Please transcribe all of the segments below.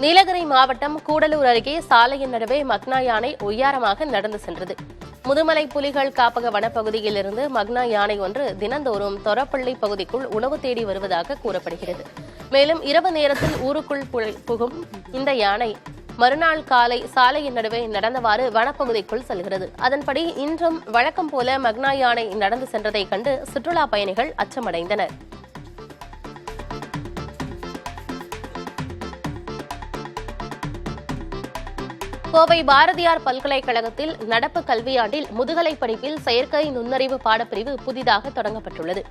நீலகிரி மாவட்டம் கூடலூர் அருகே சாலையின் நடுவே மக்னா யானை ஒய்யாரமாக நடந்து சென்றது. முதுமலை புலிகள் காப்பக வனப்பகுதியில் இருந்து மக்னா யானை ஒன்று தினந்தோறும் தொரப்பள்ளி பகுதிக்குள் உணவு தேடி வருவதாக கூறப்படுகிறது. மேலும் இரவு நேரத்தில் ஊருக்குள் புகும் இந்த யானை மறுநாள் காலை சாலையின் நடுவே நடந்தவாறு வனப்பகுதிக்குள் செல்கிறது. அதன்படி இன்றும் வழக்கம் போல மக்னா யானை நடந்து சென்றதை கண்டு சுற்றுலா பயணிகள் அச்சமடைந்தனர். கோவை பாரதியார் பல்கலைக்கழகத்தில் நடப்பு கல்வியாண்டில் முதுகலை படிப்பில் செயற்கை நுண்ணறிவு பாடப்பிரிவு புதிதாக தொடங்கப்பட்டுள்ளது.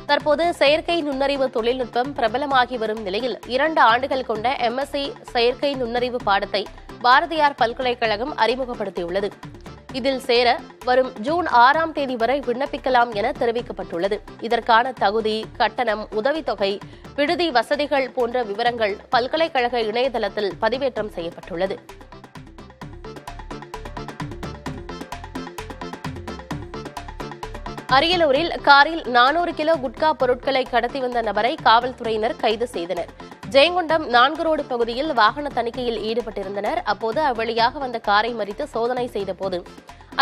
தற்போது செயற்கை நுண்ணறிவு தொழில்நுட்பம் பிரபலமாகி வரும் நிலையில் 2 ஆண்டுகள் கொண்ட MSc செயற்கை நுண்ணறிவு பாடத்தை பாரதியார் பல்கலைக்கழகம் அறிமுகப்படுத்தியுள்ளது. இதில் சேர வரும் ஜூன் 6ஆம் தேதி வரை விண்ணப்பிக்கலாம் என தெரிவிக்கப்பட்டுள்ளது. இதற்கான தகுதி, கட்டணம், உதவித்தொகை, விடுதி வசதிகள் போன்ற விவரங்கள் பல்கலைக்கழக இணையதளத்தில் பதிவேற்றம் செய்யப்பட்டுள்ளது. அரியலூரில் காரில் 400 கிலோ குட்கா பொருட்களை கடத்தி வந்த நபரை காவல்துறையினர் கைது செய்தனர். ஜெயங்கொண்டம் 4 ரோடு பகுதியில் வாகன தணிக்கையில் ஈடுபட்டிருந்தனர். அப்போது அவ்வழியாக வந்த காரை மறித்து சோதனை செய்தபோது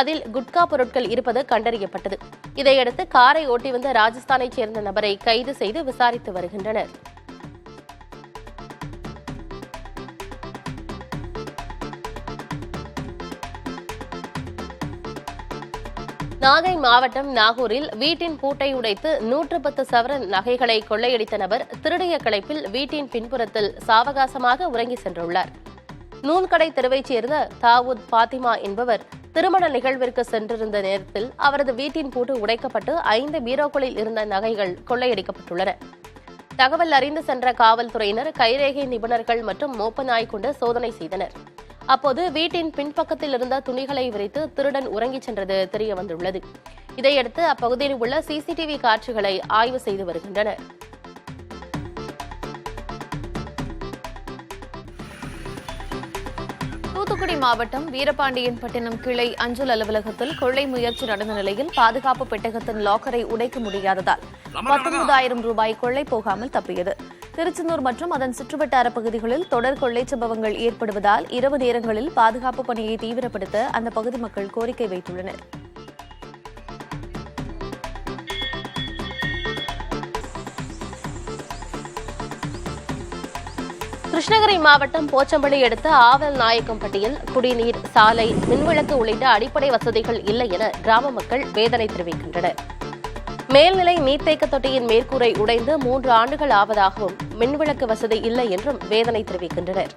அதில் குட்கா பொருட்கள் இருப்பது கண்டறியப்பட்டது. இதையடுத்து காரை ஓட்டி வந்த ராஜஸ்தானைச் சேர்ந்த நபரை கைது செய்து விசாரித்து வருகின்றனர். நாகை மாவட்டம் நாகூரில் வீட்டின் பூட்டை உடைத்து 110 சவரன் நகைகளை கொள்ளையடித்த நபர் திருடிய களைப்பில் வீட்டின் பின்புறத்தில் சாவகாசமாக உறங்கி சென்றுள்ளார். நூல்கடை தெருவைச் சேர்ந்த தாவூத் பாத்திமா என்பவர் திருமண நிகழ்விற்கு சென்றிருந்த நேரத்தில் அவரது வீட்டின் பூட்டு உடைக்கப்பட்டு 5 பீரோக்களில் இருந்த நகைகள் கொள்ளையடிக்கப்பட்டுள்ளன. தகவல் அறிந்து சென்ற காவல்துறையினர் கைரேகை நிபுணர்கள் மற்றும் மோப்ப நாய் கொண்டு சோதனை செய்தனர். அப்போது வீட்டின் பின்பக்கத்தில் இருந்த துணிகளை விரித்து திருடன் உறங்கிச் சென்றது தெரியவந்துள்ளது. இதையடுத்து அப்பகுதியில் உள்ள CCTV காட்சிகளை ஆய்வு செய்து வருகின்றனர். தூத்துக்குடி மாவட்டம் வீரபாண்டியன்பட்டினம் கிளை அஞ்சல் அலுவலகத்தில் கொள்ளை முயற்சி நடந்த நிலையில் பாதுகாப்பு பெட்டகத்தின் லாக்கரை உடைக்க முடியாததால் 19,000 ரூபாய் கொள்ளை போகாமல் தப்பியது. திருச்செந்தூர் மற்றும் அதன் சுற்றுவட்டார பகுதிகளில் தொடர் கொள்ளைச் சம்பவங்கள் ஏற்படுவதால் இரவு நேரங்களில் பாதுகாப்பு பணியை தீவிரப்படுத்த அந்த பகுதி மக்கள் கோரிக்கை வைத்துள்ளனர். கிருஷ்ணகிரி மாவட்டம் போச்சம்பள்ளி அடுத்த ஆவல் நாயக்கம்பட்டியில் குடிநீர், சாலை, மின்விளக்கு உள்ளிட்ட அடிப்படை வசதிகள் இல்லை என கிராம மக்கள் வேதனை தெரிவிக்கின்றனர். மேல்நிலை நீர்த்தேக்க தொட்டியின் மேற்கூரை உடைந்து 3 ஆண்டுகள் ஆவதாகவும் மின்விளக்கு வசதி இல்லை என்றும் வேதனை தெரிவிக்கின்றனர்.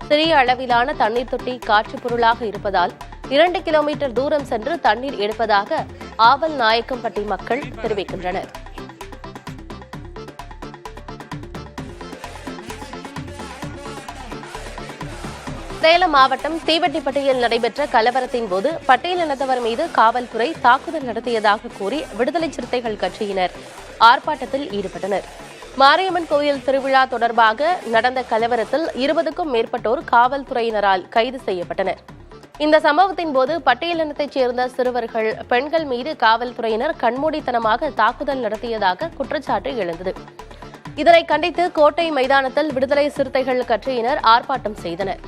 சிறிய அளவிலான தண்ணீர் தொட்டி காட்சி பொருளாக இருப்பதால் 2 கிலோமீட்டர் தூரம் சென்று தண்ணீர் எடுப்பதாக ஆவல் நாயக்கம்பட்டி மக்கள் தெரிவிக்கின்றனர். சேலம் மாவட்டம் தீவட்டிப்பட்டியில் நடைபெற்ற கலவரத்தின் போது பட்டியலினத்தவர் மீது காவல்துறை தாக்குதல் நடத்தியதாக கூறி விடுதலை சிறுத்தைகள் கட்சியினர் ஆர்ப்பாட்டத்தில் ஈடுபட்டனர். மாரியம்மன் கோயில் திருவிழா தொடர்பாக நடந்த கலவரத்தில் 20க்கும் மேற்பட்டோர் காவல்துறையினரால் கைது செய்யப்பட்டனர். இந்த சம்பவத்தின் போது பட்டியலினத்தைச் சேர்ந்த சிறுவர்கள், பெண்கள் மீது காவல்துறையினர் கண்மூடித்தனமாக தாக்குதல் நடத்தியதாக குற்றச்சாட்டு எழுந்தது. இதனை கண்டித்து கோட்டை மைதானத்தில் விடுதலை சிறுத்தைகள் கட்சியினர் ஆர்ப்பாட்டம் செய்தனர்.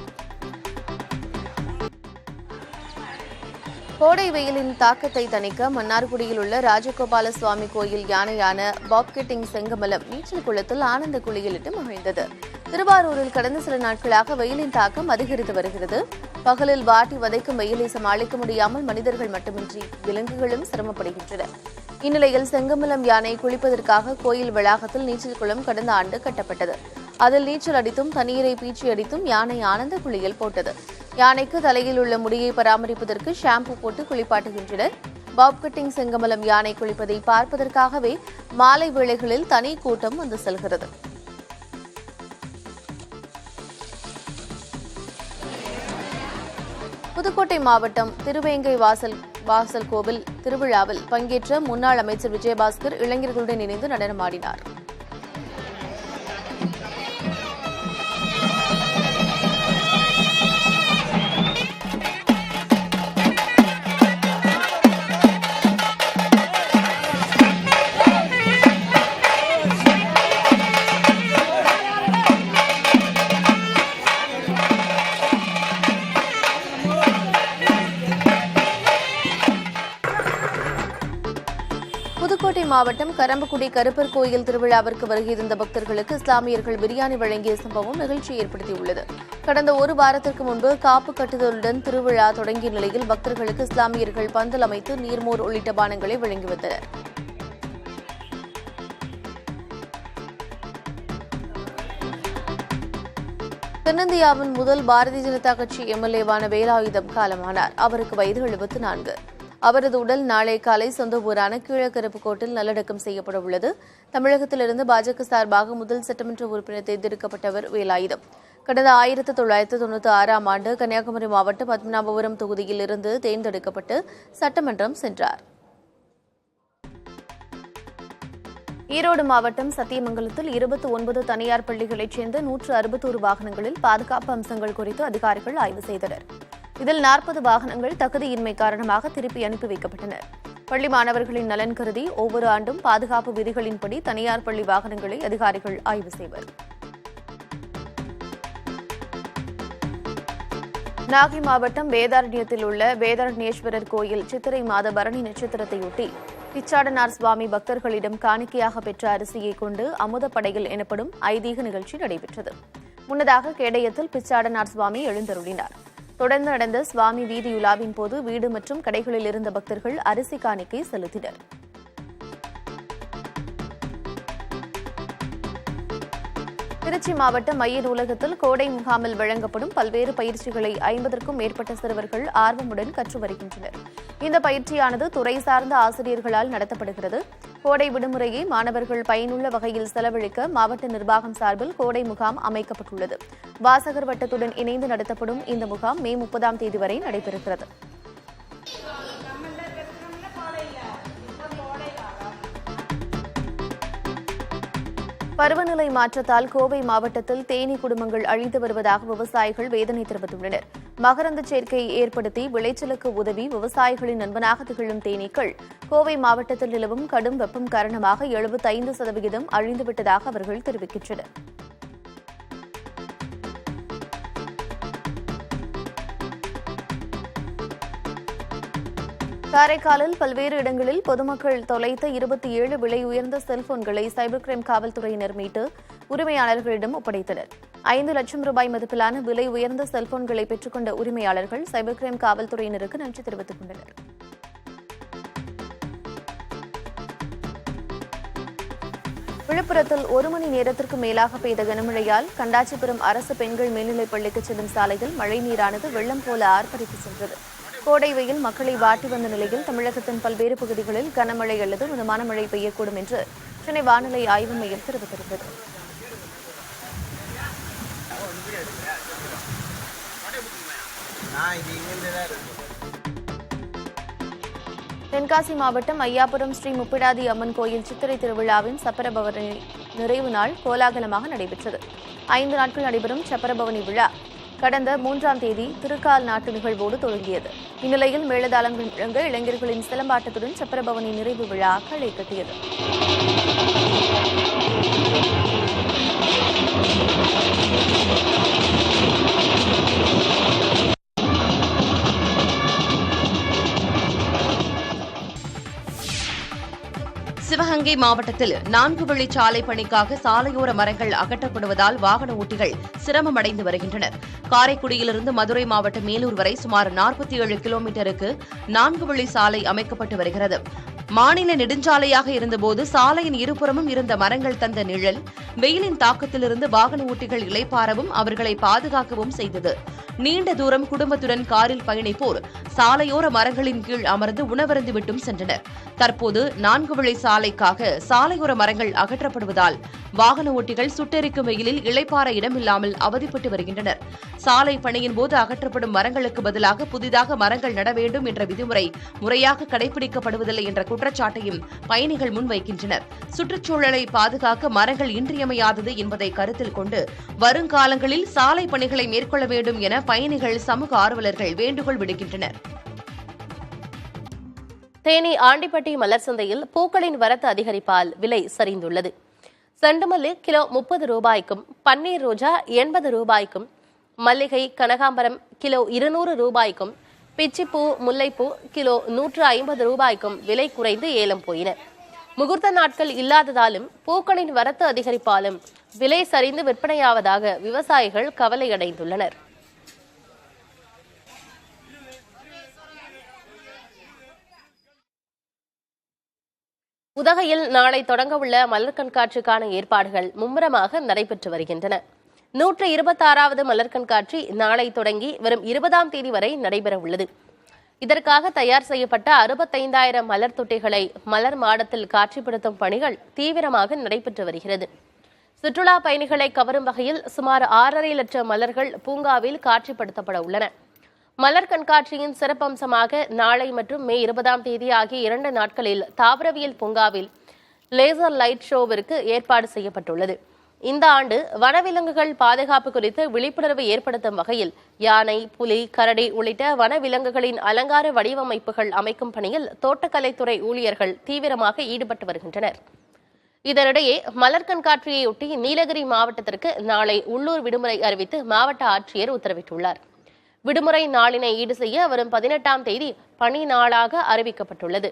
கோடை வெயிலின் தாக்கத்தை தணிக்க மன்னார்குடியில் உள்ள ராஜகோபால சுவாமி கோயில் யானையான பாப்கெட்டிங் செங்கமலம் நீச்சல் குளத்தில் ஆனந்த குளியலிட்டு மகிழ்ந்தது. திருவாரூரில் கடந்த சில நாட்களாக வெயிலின் தாக்கம் அதிகரித்து வருகிறது. பகலில் வாட்டி வதைக்கும் வெயிலை சமாளிக்க முடியாமல் மனிதர்கள் மட்டுமின்றி விலங்குகளும் சிரமப்படுகின்றன. இந்நிலையில் செங்கமலம் யானை குளிப்பதற்காக கோயில் வளாகத்தில் நீச்சல் குளம் கடந்த ஆண்டு கட்டப்பட்டது. அதில் நீச்சல் அடித்தும் தண்ணீரை பீச்சி அடித்தும் யானை ஆனந்த குளியல் போட்டது. யானைக்கு தலையில் உள்ள முடியை பராமரிப்பதற்கு ஷாம்பு போட்டு குளிப்பாட்டுகின்றனர். பாப்கட்டிங் செங்கமலம் யானை குளிப்பதை பார்ப்பதற்காகவே மாலை வேளைகளில் தனி கூட்டம் வந்து செல்கிறது. புதுக்கோட்டை மாவட்டம் திருவேங்கை வாசல் கோவில் திருவிழாவில் பங்கேற்ற முன்னாள் அமைச்சர் விஜயபாஸ்கர் இளைஞர்களுடன் இணைந்து நடனமாடினார். மாவட்டம் கரம்பக்குடி கருப்பர் கோயில் திருவிழாவிற்கு வருகை தந்த பக்தர்களுக்கு இஸ்லாமியர்கள் பிரியாணி வழங்கிய சம்பவம் மகிழ்ச்சியை ஏற்படுத்தியுள்ளது. கடந்த ஒரு வாரத்திற்கு முன்பு காப்பு கட்டுதலுடன் திருவிழா தொடங்கிய நிலையில் பக்தர்களுக்கு இஸ்லாமியர்கள் பந்தல் அமைத்து நீர்மோர் உள்ளிட்ட பானங்களை வழங்கி வந்தனர். தென்னிந்தியாவின் முதல் பாரதிய ஜனதா கட்சி எம்எல்ஏவான வேலாயுதம் காலமானார். அவருக்கு வயது 74. அவரது உடல் நாளை காலை சொந்த ஊரான கீழக்கருப்புக்கோட்டில் நல்லடக்கம் செய்யப்பட உள்ளது. தமிழகத்திலிருந்து பாஜக சார்பாக முதல் சட்டமன்ற உறுப்பினர் தேர்ந்தெடுக்கப்பட்டவர் வேலாயுதம். கடந்த 1996ஆம் ஆண்டு கன்னியாகுமரி மாவட்டம் பத்மநாபபுரம் தொகுதியில் இருந்து தேர்ந்தெடுக்கப்பட்டு சட்டமன்றம் சென்றார். ஈரோடு மாவட்டம் சத்தியமங்கலத்தில் 29 தனியார் பள்ளிகளைச் சேர்ந்த 161 வாகனங்களில் பாதுகாப்பு அம்சங்கள் குறித்து அதிகாரிகள் ஆய்வு செய்தனர். இதில் 40 வாகனங்கள் தகுதியின்மை காரணமாக திருப்பி அனுப்பி வைக்கப்பட்டன. பள்ளி மாணவர்களின் நலன் கருதி ஒவ்வொரு ஆண்டும் பாதுகாப்பு விதிகளின்படி தனியார் பள்ளி வாகனங்களை அதிகாரிகள் ஆய்வு செய்வர். நாகை மாவட்டம் வேதாரண்யத்தில் உள்ள வேதாரண்யேஸ்வரர் கோயில் சித்திரை மாத பரணி நட்சத்திரத்தையொட்டி பிச்சாடனார் சுவாமி பக்தர்களிடம் காணிக்கையாக பெற்ற அரிசியை கொண்டு அமுதப்படையில் எனப்படும் ஐதீக நிகழ்ச்சி நடைபெற்றது. முன்னதாக கேடயத்தில் பிச்சாடனார் சுவாமி எழுந்தருளினார். தொடர்ந்து நடந்த சுவாமி வீதியுலாவின் போது வீடு மற்றும் கடைகளில் இருந்த பக்தர்கள் அரிசி காணிக்கை செலுத்தினர். திருச்சி மாவட்டம் மைய நூலகத்தில் கோடை முகாமில் வழங்கப்படும் பல்வேறு பயிற்சிகளை 50க்கும் மேற்பட்ட சிறுவர்கள் ஆர்வமுடன் கற்று வருகின்றனர். இந்த பயிற்சியானது துறை சார்ந்த ஆசிரியர்களால் நடத்தப்படுகிறது. கோடை விடுமுறையை மாணவர்கள் பயனுள்ள வகையில் செலவழிக்க மாவட்ட நிர்வாகம் சார்பில் கோடை முகாம் அமைக்கப்பட்டுள்ளது. வாசகர் வட்டத்துடன் இணைந்து நடத்தப்படும் இந்த முகாம் மே 30ஆம் தேதி வரை நடைபெறுகிறது. பருவநிலை மாற்றத்தால் கோவை மாவட்டத்தில் தேனீ குடும்பங்கள் அழிந்து வருவதாக விவசாயிகள் வேதனை தெரிவித்துள்ளனர். மகரந்த சேர்க்கையை ஏற்படுத்தி விளைச்சலுக்கு உதவி விவசாயிகளின் நண்பனாக திகழும் தேனீக்கள் கோவை மாவட்டத்தில் நிலவும் கடும் வெப்பம் காரணமாக 75% அழிந்துவிட்டதாக அவர்கள் தெரிவிக்கின்றனர். காரைக்காலில் பல்வேறு இடங்களில் பொதுமக்கள் தொலைத்த 27 விலை உயர்ந்த செல்போன்களை சைபர் கிரைம் காவல்துறையினர் மீட்டு உரிமையாளர்களிடம் ஒப்படைத்தனர். 5 லட்சம் ரூபாய் மதிப்பிலான விலை உயர்ந்த செல்போன்களை பெற்றுக்கொண்ட உரிமையாளர்கள் சைபர் கிரைம் காவல்துறையினருக்கு நன்றி தெரிவித்துக் கொண்டனர். விழுப்புரத்தில் 1 மணி நேரத்திற்கு மேலாக பெய்த கனமழையால் கண்டாச்சிபுரம் அரசு பெண்கள் மேல்நிலைப் பள்ளிக்கு செல்லும் சாலையில் மழைநீரானது வெள்ளம் போல ஆர்ப்பரித்து சென்றது. கோடை வெயில் மக்களை வாட்டி வந்த நிலையில் தமிழகத்தின் பல்வேறு பகுதிகளில் கனமழை அல்லது மிதமான மழை பெய்யக்கூடும் என்று சென்னை வானிலை ஆய்வு மையம் தெரிவித்திருந்தது. தென்காசி மாவட்டம் ஐயாபுரம் ஸ்ரீ முப்பிடாதி அம்மன் கோயில் சித்திரை திருவிழாவின் சப்பரபவனி நிறைவு நாள் கோலாகலமாக நடைபெற்றது. 5 நாட்கள் நடைபெறும் சப்பரபவனி விழா கடந்த 3ஆம் தேதி திருக்கால் நாட்டு நிகழ்வோடு தொடங்கியது. இந்நிலையில் மேளதாளங்கள் முழங்க இளைஞர்களின் சிலம்பாட்டத்துடன் சப்பரபவனி நிறைவு விழா களை கட்டியது. சிவகங்கை மாவட்டத்தில் 4 வழிச்சாலை பணிக்காக சாலையோர மரங்கள் அகற்றப்படுவதால் வாகன ஓட்டிகள் சிரமமடைந்து வருகின்றனர். காரைக்குடியிலிருந்து மதுரை மாவட்டம் மேலூர் வரை சுமார் 47 கிலோமீட்டருக்கு 4 வழி சாலை அமைக்கப்பட்டு வருகிறது. மாநில நெடுஞ்சாலையாக இருந்தபோது சாலையின் இருபுறமும் இருந்த மரங்கள் தந்த நிழல் வெயிலின் தாக்கத்திலிருந்து வாகன ஓட்டிகள் இளைப்பாறவும் அவர்களை பாதுகாக்கவும் செய்தது. நீண்ட தூரம் குடும்பத்துடன் காரில் பயணிப்போர் சாலையோர மரங்களின் கீழ் அமர்ந்து உணவருந்துவிட்டும் சென்றனர். தற்போது 4 வழி சாலைக்காக சாலையோர மரங்கள் அகற்றப்படுவதால் வாகன ஓட்டிகள் சுட்டெரிக்கும் வெயிலில் இளைப்பாற இடமில்லாமல் அவதிப்பட்டு வருகின்றனர். சாலை பணியின் போது அகற்றப்படும் மரங்களுக்கு பதிலாக புதிதாக மரங்கள் நட வேண்டும் என்ற விதிமுறை முறையாக கடைபிடிக்கப்படுவதில்லை என்ற குற்றச்சாட்டையும் பயணிகள் முன்வைக்கின்றனர். சுற்றுச்சூழலை பாதுகாக்க மரங்கள் இன்றியமையாதது என்பதை கருத்தில் கொண்டு வருங்காலங்களில் சாலை பணிகளை மேற்கொள்ள வேண்டும் என பயணிகள் சமூக ஆர்வலர்கள் வேண்டுகோள் விடுக்கின்றனர். தேனி ஆண்டிப்பட்டி மலர் சந்தையில் பூக்களின் வரத்து அதிகரிப்பால் விலை சரிந்துள்ளது. செண்டுமல்லி கிலோ 30 ரூபாய்க்கும், பன்னீர் ரோஜா 80 ரூபாய்க்கும், மல்லிகை கனகாம்பரம் கிலோ 200 ரூபாய்க்கும், பிச்சிப்பூ முல்லைப்பூ கிலோ 150 ரூபாய்க்கும் விலை குறைந்து ஏலம் போயின. முகூர்த்த நாட்கள் இல்லாததாலும் பூக்களின் வரத்து அதிகரிப்பாலும் விலை சரிந்து விற்பனையாவதாக விவசாயிகள் கவலையடைந்துள்ளனர். உதகையில் நாளை தொடங்கவுள்ள மலர் கண்காட்சிக்கான ஏற்பாடுகள் மும்முரமாக நடைபெற்று வருகின்றன. 126வது மலர் கண்காட்சி நாளை தொடங்கி வரும் 20ஆம் தேதி வரை நடைபெறவுள்ளது. இதற்காக தயார் செய்யப்பட்ட 65,000 மலர் தொட்டிகளை மலர் மாடத்தில் காட்சிப்படுத்தும் பணிகள் தீவிரமாக நடைபெற்று வருகிறது. சுற்றுலா பயணிகளை கவரும் வகையில் சுமார் 6.5 லட்சம் மலர்கள் பூங்காவில் காட்சிப்படுத்தப்பட உள்ளன. மலர் கண்காட்சியின் சிறப்பம்சமாக நாளை மற்றும் மே 20ஆம் தேதி ஆகிய 2 நாட்களில் தாவரவியல் பூங்காவில் லேசர் லைட் ஷோவிற்கு ஏற்பாடு செய்யப்பட்டுள்ளது. இந்த ஆண்டு வனவிலங்குகள் பாதுகாப்பு குறித்து விழிப்புணர்வு ஏற்படுத்தும் வகையில் யானை, புலி, கரடி உள்ளிட்ட வனவிலங்குகளின் அலங்கார வடிவமைப்புகள் அமைக்கும் பணியில் தோட்டக்கலைத்துறை ஊழியர்கள் தீவிரமாக ஈடுபட்டு வருகின்றனர். இதனிடையே மலர் கண்காட்சியையொட்டி நீலகிரி மாவட்டத்திற்கு நாளை உள்ளூர் விடுமுறை அறிவித்து மாவட்ட ஆட்சியர் உத்தரவிட்டுள்ளார். விடுமுறை நாளினை ஈடு செய்ய வரும் 18ஆம் தேதி பணி நாளாக அறிவிக்கப்பட்டுள்ளது.